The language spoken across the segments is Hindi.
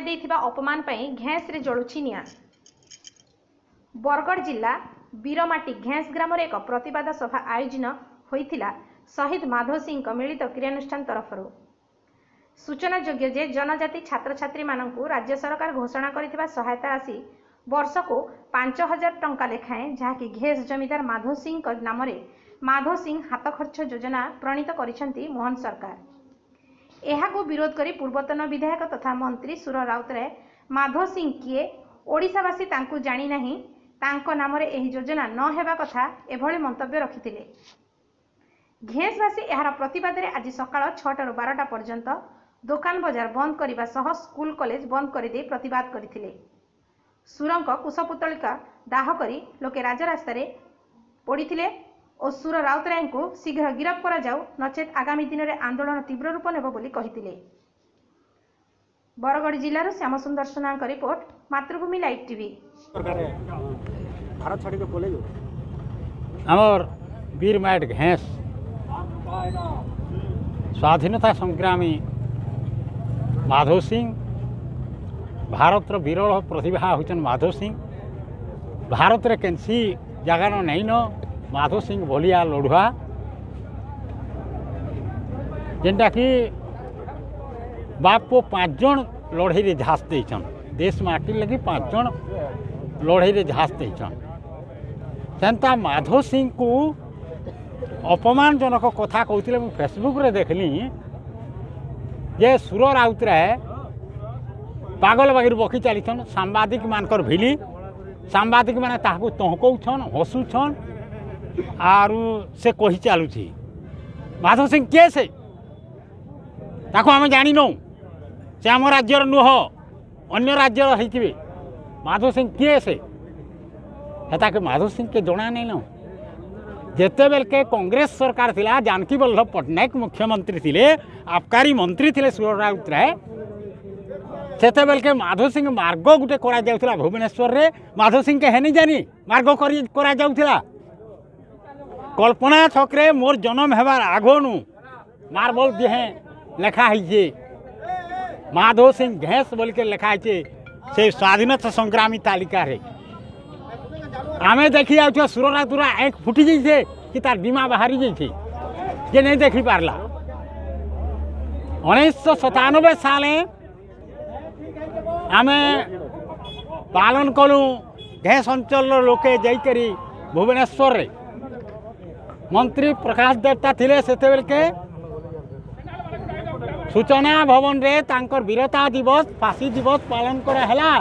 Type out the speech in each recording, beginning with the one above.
ସେମାନେ ଦେଇଥିବା अपमान ପାଇଁ ଘେଁସରେ ଜଳୁଛି ନିଆଁ। बरगढ़ जिला बीरमाटी घेंस ग्राम एक प्रतिवाद सभा आयोजन होइथिला शहीद माधव सिंह मिलित क्रियानुष्ठान तरफ। सूचना योग्य जे जनजाति छात्र छात्री मानकु राज्य सरकार घोषणा करिथिबा सहायता राशि वर्ष को 5000 टंका लेखाएं जहाँकि घेस जमीदार माधव सिंह नाम माधव सिंह हाथ खर्च योजना प्रणीत करिसेंती मोहन सरकार। एहाको विरोध करी पूर्वतन विधायक तथा मंत्री सुर राउतराय माधव सिंह किए ओडिशावासी तांकु जानी नहीं तांको नामरे एही योजना न हेबा कथा एभली मंतव्य रखिथिले। घेंसवासी एहार प्रतिवाद रे आज सकाळ 6 ରୁ 12टा पर्यंत दुकान बजार बंद करने सह स्कूल कॉलेज बंद कर दे प्रतिवाद करथिले। सुरंक कुशपुतलिका दाह करी लोके राजरास्ता रे पड़िथिले और सुर राउतराय को शीघ्र गिरफ्त करा जाऊ नचेत आगामी दिन में आंदोलन तीव्र रूप नेब बोली कहिथिले। बरगढ़ जिल्लार श्याम सुंदर सुना रिपोर्ट मातृभूमि लाइव टीवी। आमर बीरमाट घेंस स्वाधीनता संग्रामी माधव सिंह भारत विरल प्रतिभा होचन माधव सिंह भारत रे केनसी जगार नहीं न माधव सिंह भलिया लड़ुआ जेनटा कि बाप को 5 जन लड़ई रे झाँस देछन देश माटी लगी 5 जन लड़ई रे झाँस देछन सेंता माधव सिंह को अपमानजनक कथा कहते मुझे फेसबुक रे देखली जे सुर राउतराय पागल बागिर बकी चलीछन सांबादिक मानकर भिली सांबादिक माने ताहाको तहकौछन हसुछन आरु से कही चलुछि माधव सिंह के से ताको आम जानी नौ से आम राज्यर नुह अन्य राज्यर होइथिबे माधव सिंह किए से हेताके माधव सिंह के जଣା नहीं न जेते बेल के कांग्रेस सरकार थिला जानकी वल्लभ पट्टनायक मुख्यमंत्री थिले आबकारी मंत्री थिले सुर राउतराय सेते बेल के माधव सिंह मार्ग गुटे करा जाउथिला भुवनेश्वर रे माधव सिंह के हेनी जानी मार्ग करा जाउथिला कल्पना छकरे मोर जन्म हेबार आगोनु मार्बल दिहे लेखा है माधव सिंह घेंस बोल के लिखा है से स्वाधीनता संग्रामी तालिका रे आमे देखी जाऊ सुररा तुरा एक फुटी जाइए कि तार बीमा बाहरी जाइए जे नहीं देखी पारला 1997 साल आमे पालन कलु घेंस अंचल लोके जाइकरी भुवनेश्वर रे मंत्री प्रकाश देवता थिले सेते बेल के सूचना भवन रे तांकर वीरता दिवस फांसी दिवस पालन करा हला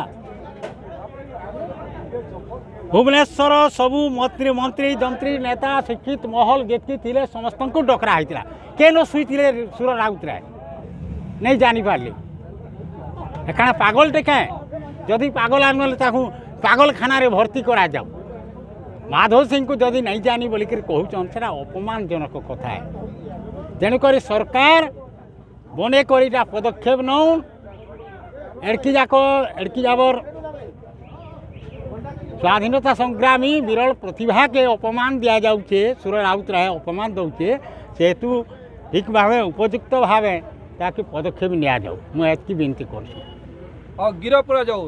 भुवनेश्वर सबू मंत्री मंत्री जंत्री नेता शिक्षित महल जेतकी थिले समस्त को डकरा होता केन शुईले सुर राउतराय नहीं जानी पारे क्या पागल टेके जदि पागल आने पागल खाना रे भर्ती करा जाऊ माधव सिंह को जदि नहीं जानी बोलिक कहून से अपमानजनक कथा है तेणुक सरकार बने कर पदक्षेप नौ एड़की जाबर स्वाधीनता संग्रामी विरल प्रतिभा के अपमान दिया जाऊे सुर राउतराय अपमान दौचे सेतु ठीक भाव उपयुक्त भाव ताकि पदक्षेप नि जाऊ मुझे विनती कर गिरफ्त करा जाऊ